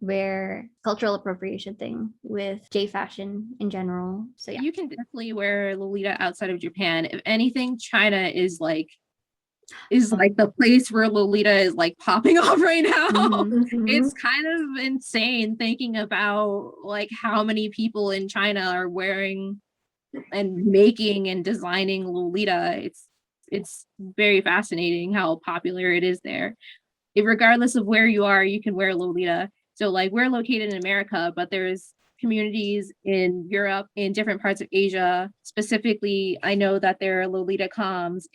where cultural appropriation thing with J fashion in general. So yeah,
You can definitely wear Lolita outside of Japan. If anything, China is like the place where Lolita is like popping off right now. It's kind of insane thinking about like how many people in China are wearing and making and designing Lolita. It's very fascinating how popular it is there. Regardless of where you are, you can wear Lolita. So like, we're located in America, but there's communities in Europe, in different parts of Asia. Specifically, I know that there are Lolita coms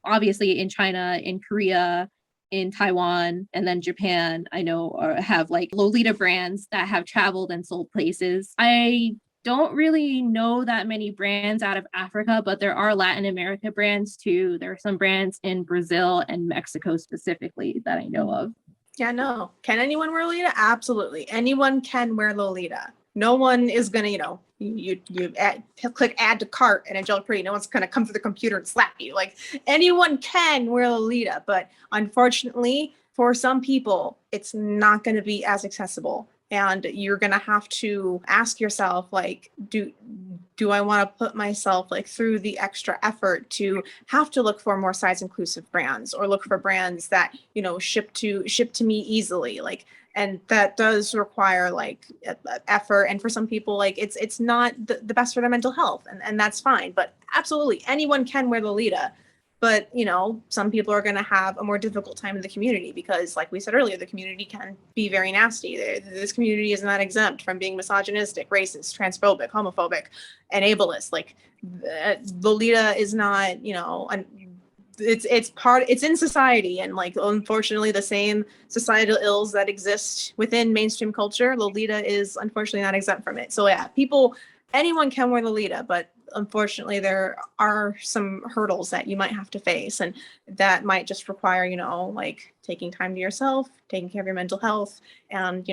obviously in China, in Korea, in Taiwan, and then Japan. I know have like Lolita brands that have traveled and sold places. I don't really know that many brands out of Africa, but there are Latin America brands too. There are some brands in Brazil and Mexico specifically that I know of.
Yeah, no. Can anyone wear Lolita? Absolutely. Anyone can wear Lolita. No one is gonna, you click add to cart and Angelic Pretty. No one's gonna come through the computer and slap you. Like, anyone can wear Lolita, but unfortunately, for some people, it's not gonna be as accessible. And you're gonna have to ask yourself, like, do I want to put myself like through the extra effort to have to look for more size inclusive brands, or look for brands that ship to me easily, like, and that does require like effort, and for some people like it's not the best for their mental health, and that's fine. But absolutely anyone can wear Lolita. But some people are going to have a more difficult time in the community, because like we said earlier, the community can be very nasty. This community is not exempt from being misogynistic, racist, transphobic, homophobic, and ableist. Like, Lolita is not, it's in society, and like, unfortunately, the same societal ills that exist within mainstream culture, Lolita is unfortunately not exempt from it. So yeah, anyone can wear Lolita, but unfortunately there are some hurdles that you might have to face, and that might just require like taking time to yourself, taking care of your mental health, and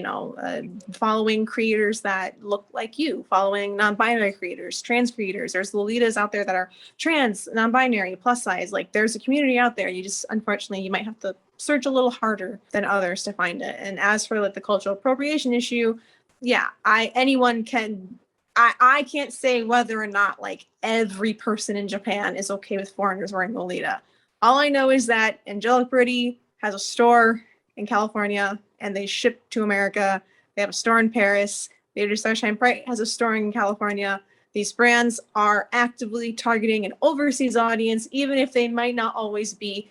following creators that look like you, following non-binary creators, trans creators. There's Lolitas out there that are trans, non-binary, plus size. Like, there's a community out there. You just, unfortunately, you might have to search a little harder than others to find it. And as for like the cultural appropriation issue, yeah, anyone can. I can't say whether or not like every person in Japan is okay with foreigners wearing Lolita. All I know is that Angelic Pretty has a store in California and they ship to America. They have a store in Paris. Lady Starshine Bright has a store in California. These brands are actively targeting an overseas audience, even if they might not always be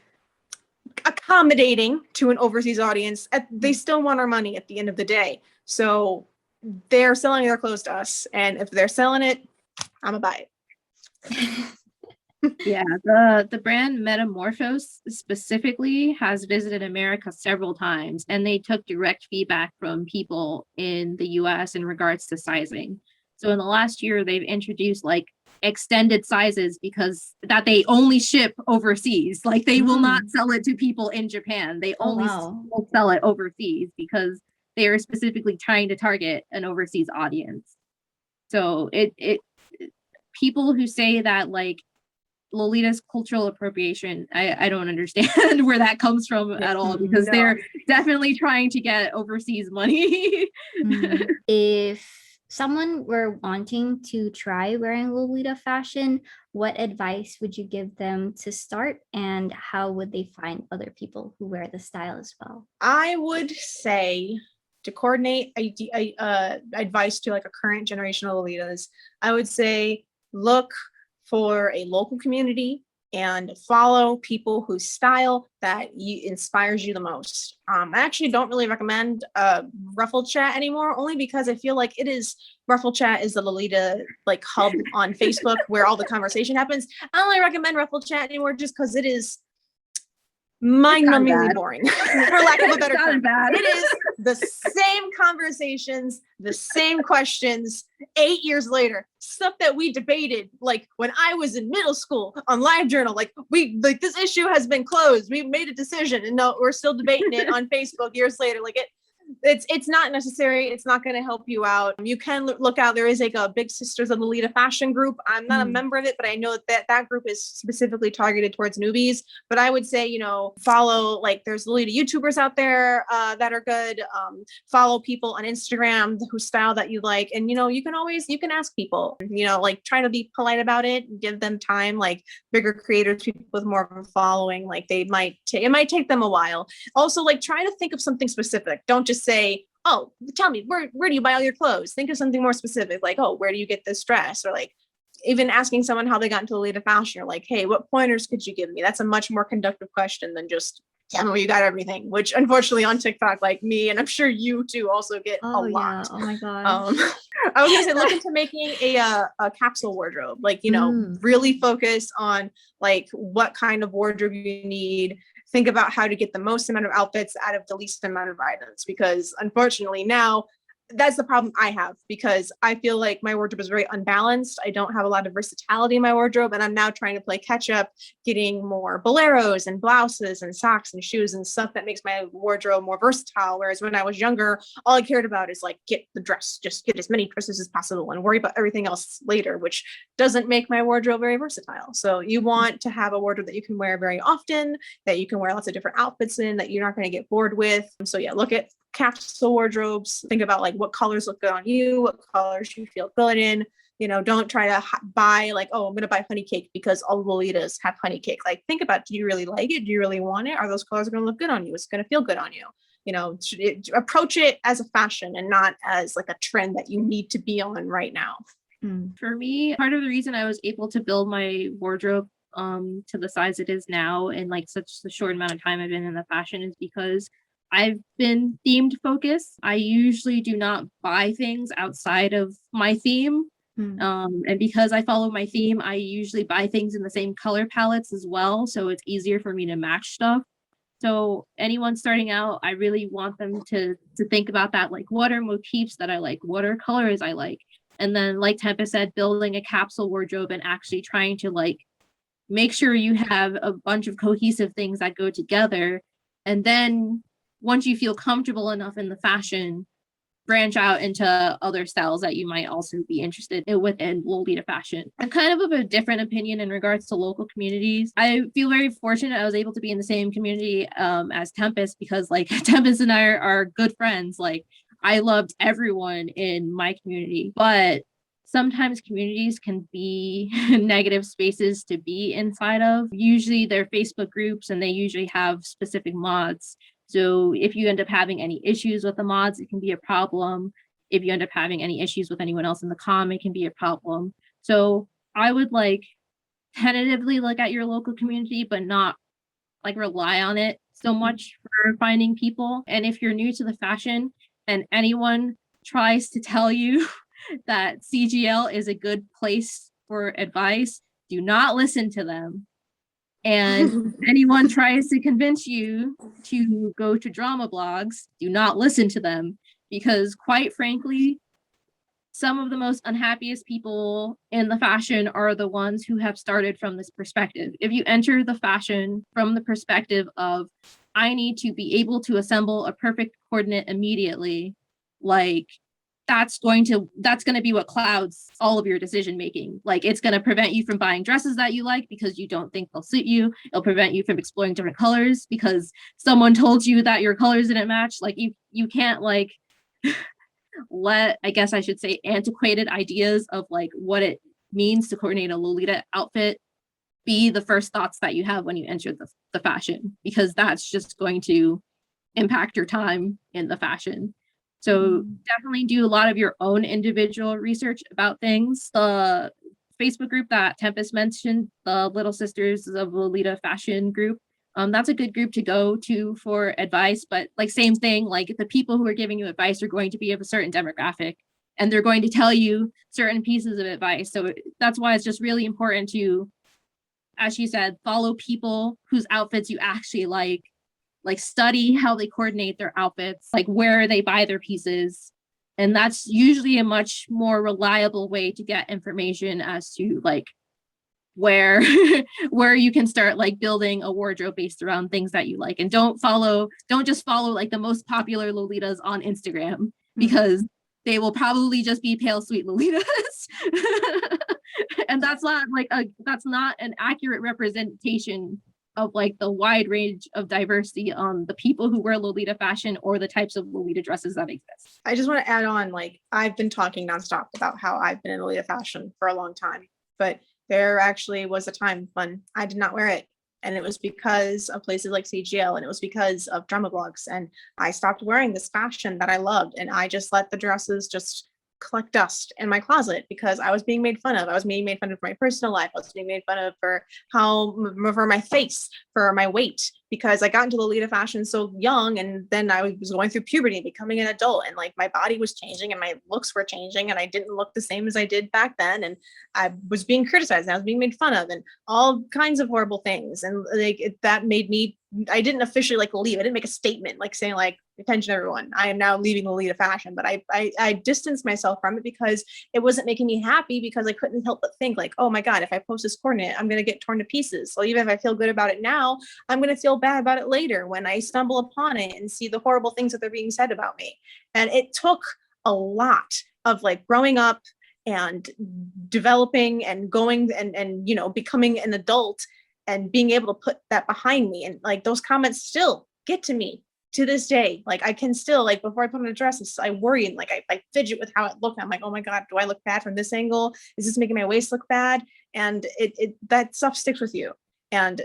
accommodating to an overseas audience. They still want our money at the end of the day. So they're selling their clothes to us, and if they're selling it, I'm gonna buy it.
Yeah, the brand Metamorphose specifically has visited America several times, and they took direct feedback from people in the US in regards to sizing. So in the last year, they've introduced like extended sizes because that they only ship overseas. Like they will not sell it to people in Japan. They
Oh,
only
wow.
will sell it overseas because they are specifically trying to target an overseas audience. So it people who say that like Lolita's cultural appropriation, I don't understand where that comes from at all because
No.
they're definitely trying to get overseas money.
If someone were wanting to try wearing Lolita fashion, what advice would you give them to start, and how would they find other people who wear the style as well?
I would say to coordinate advice to like a current generation of Lolitas, I would say look for a local community and follow people whose style that inspires you the most. I actually don't really recommend Ruffle Chat anymore, only because I feel like Ruffle Chat is the Lolita like hub on Facebook where all the conversation happens. I don't really recommend Ruffle Chat anymore just because it is mind-numbingly boring, for lack of a better term. It is the same conversations, the same questions 8 years later, stuff that we debated like when I was in middle school on LiveJournal. Like this issue has been closed, we made a decision, and no, we're still debating it on Facebook years later. Like it's not necessary. It's not going to help you out. You can look out. There is like a Big Sisters of Lolita fashion group. I'm not a member of it, but I know that group is specifically targeted towards newbies. But I would say, follow, like, there's Lolita YouTubers out there that are good. Follow people on Instagram whose style that you like. And, you can ask people, like, try to be polite about it, give them time. Like bigger creators, people with more of a following, like it might take them a while. Also, like, try to think of something specific. Don't just say, oh, tell me, where do you buy all your clothes? Think of something more specific, like, oh, where do you get this dress? Or like even asking someone how they got into Lolita fashion, or like, hey, what pointers could you give me? That's a much more conductive question than just tell me where you got everything, which unfortunately on TikTok, like me, and I'm sure you too also get a lot.
Oh my gosh.
I was gonna say, look into making a capsule wardrobe, like, really focus on like what kind of wardrobe you need. Think about how to get the most amount of outfits out of the least amount of items, because unfortunately now that's the problem I have, because I feel like my wardrobe is very unbalanced. I don't have a lot of versatility in my wardrobe, and I'm now trying to play catch up, getting more boleros and blouses and socks and shoes and stuff that makes my wardrobe more versatile. Whereas when I was younger, all I cared about is like, get the dress, just get as many dresses as possible and worry about everything else later, which doesn't make my wardrobe very versatile. So you want to have a wardrobe that you can wear very often, that you can wear lots of different outfits in, that you're not going to get bored with. So yeah, look at capsule wardrobes. Think about like what colors look good on you, what colors you feel good in. Don't try to buy like, oh, I'm going to buy honey cake because all Lolitas have honey cake. Like, think about, do you really like it? Do you really want it? Are those colors going to look good on you? It's going to feel good on you. Approach it as a fashion and not as like a trend that you need to be on right now.
For me, part of the reason I was able to build my wardrobe to the size it is now in like such a short amount of time I've been in the fashion is because I've been themed focused. I usually do not buy things outside of my theme. And because I follow my theme, I usually buy things in the same color palettes as well. So it's easier for me to match stuff. So anyone starting out, I really want them to think about that. Like, what are motifs that I like? What are colors I like? And then, like Tempest said, building a capsule wardrobe and actually trying to like make sure you have a bunch of cohesive things that go together. And then once you feel comfortable enough in the fashion, branch out into other styles that you might also be interested in within Lolita fashion. I'm kind of a different opinion in regards to local communities. I feel very fortunate I was able to be in the same community as Tempest, because like Tempest and I are good friends. Like, I loved everyone in my community, but sometimes communities can be negative spaces to be inside of. Usually they're Facebook groups and they usually have specific mods. So if you end up having any issues with the mods, it can be a problem. If you end up having any issues with anyone else in the comm, it can be a problem. So I would like tentatively look at your local community, but not like rely on it so much for finding people. And if you're new to the fashion and anyone tries to tell you that CGL is a good place for advice, do not listen to them. And if anyone tries to convince you to go to drama blogs, do not listen to them, because quite frankly, some of the most unhappiest people in the fashion are the ones who have started from this perspective. If you enter the fashion from the perspective of, I need to be able to assemble a perfect coordinate immediately, like that's going to be what clouds all of your decision making. Like, it's going to prevent you from buying dresses that you like because you don't think they'll suit you. It'll prevent you from exploring different colors because someone told you that your colors didn't match. Like, you can't like let, I guess I should say, antiquated ideas of like what it means to coordinate a Lolita outfit be the first thoughts that you have when you enter the fashion, because that's just going to impact your time in the fashion. So definitely do a lot of your own individual research about things. The Facebook group that Tempest mentioned, the Little Sisters of Lolita Fashion group, that's a good group to go to for advice. But like, same thing, like the people who are giving you advice are going to be of a certain demographic, and they're going to tell you certain pieces of advice. So that's why it's just really important to, as she said, follow people whose outfits you actually like study how they coordinate their outfits, like where they buy their pieces. And that's usually a much more reliable way to get information as to like where where you can start like building a wardrobe based around things that you like. And don't just follow like the most popular Lolitas on Instagram, because they will probably just be pale sweet Lolitas. And that's not an accurate representation of like the wide range of diversity on the people who wear Lolita fashion or the types of Lolita dresses that exist.
I just want to add on, like, I've been talking nonstop about how I've been in Lolita fashion for a long time, but there actually was a time when I did not wear it. And it was because of places like CGL, and it was because of drama blogs. And I stopped wearing this fashion that I loved. And I just let the dresses just collect dust in my closet because I was being made fun of. I was being made fun of for my personal life. I was being made fun of for for my face, for my weight, because I got into Lolita fashion so young, and then I was going through puberty and becoming an adult, and like my body was changing and my looks were changing, and I didn't look the same as I did back then, and I was being criticized and I was being made fun of and all kinds of horrible things. And like that made me, I didn't officially like leave. I didn't make a statement like saying like, attention everyone, I am now leaving Lolita fashion, but I distanced myself from it because it wasn't making me happy, because I couldn't help but think like, oh my God, if I post this coordinate, I'm going to get torn to pieces. So even if I feel good about it now, I'm going to feel bad about it later when I stumble upon it and see the horrible things that they're being said about me. And it took a lot of like growing up and developing and going and you know, becoming an adult and being able to put that behind me. And like those comments still get to me to this day. Like I can still, like, before I put on a dress, I worry and like I fidget with how it looked. I'm like, oh my God, do I look bad from this angle? Is this making my waist look bad? And it that stuff sticks with you. And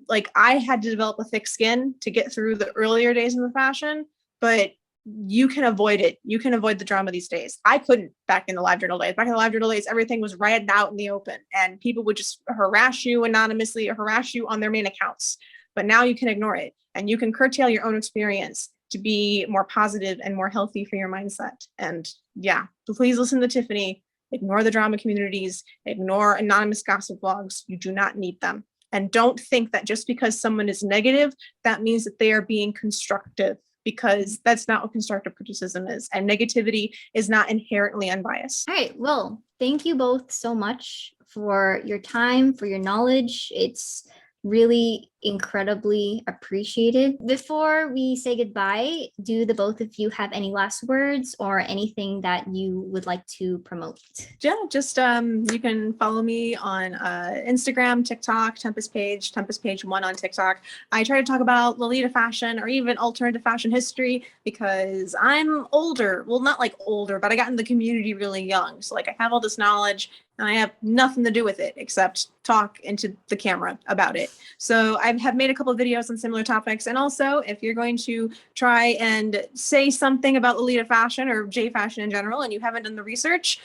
like I had to develop a thick skin to get through the earlier days in the fashion, but you can avoid it. You can avoid the drama these days. I couldn't back in the live journal days. Back in the live journal days, everything was rioted out in the open, and people would just harass you anonymously, or harass you on their main accounts. But now you can ignore it, and you can curtail your own experience to be more positive and more healthy for your mindset. And yeah, so please listen to Tiffany. Ignore the drama communities. Ignore anonymous gossip blogs. You do not need them. And don't think that just because someone is negative, that means that they are being constructive, because that's not what constructive criticism is. And negativity is not inherently unbiased.
All right, well, thank you both so much for your time, for your knowledge. It's really incredibly appreciated. Before we say goodbye, do the both of you have any last words or anything that you would like to promote?
Yeah, just you can follow me on Instagram, TikTok, Tempest Page 1 on TikTok. I try to talk about Lolita fashion or even alternative fashion history because I'm older. Well, not like older, but I got in the community really young. So like I have all this knowledge and I have nothing to do with it except talk into the camera about it. So I have made a couple of videos on similar topics. And also, if you're going to try and say something about Lolita fashion or J fashion in general, and you haven't done the research,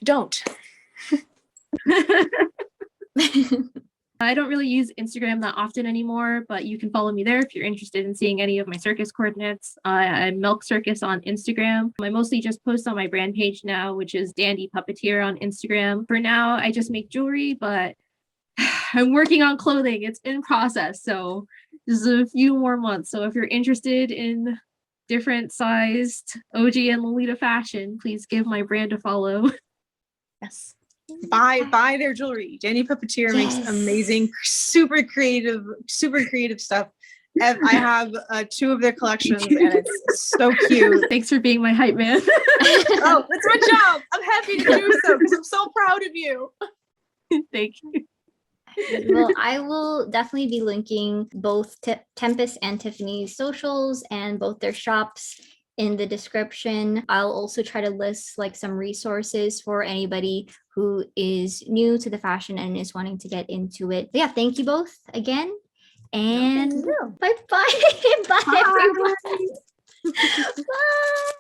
don't.
I don't really use Instagram that often anymore, but you can follow me there if you're interested in seeing any of my circus coordinates. I'm Milk Circus on Instagram. I mostly just post on my brand page now, which is Dandy Puppeteer on Instagram. For now, I just make jewelry, but I'm working on clothing. It's in process, so this is a few more months. So if you're interested in different sized OG and Lolita fashion, please give my brand a follow.
Yes. Buy their jewelry. Danny Puppeteer makes amazing, super creative stuff. And I have 2 of their collections, and it's so cute.
Thanks for being my hype man.
Oh, that's my job. I'm happy to do so because I'm so proud of you.
Thank you.
Well, I will definitely be linking both Tempest and Tiffany's socials and both their shops in the description. I'll also try to list like some resources for anybody who is new to the fashion and is wanting to get into it. But yeah, thank you both again. And bye-bye. Bye, everyone. Bye.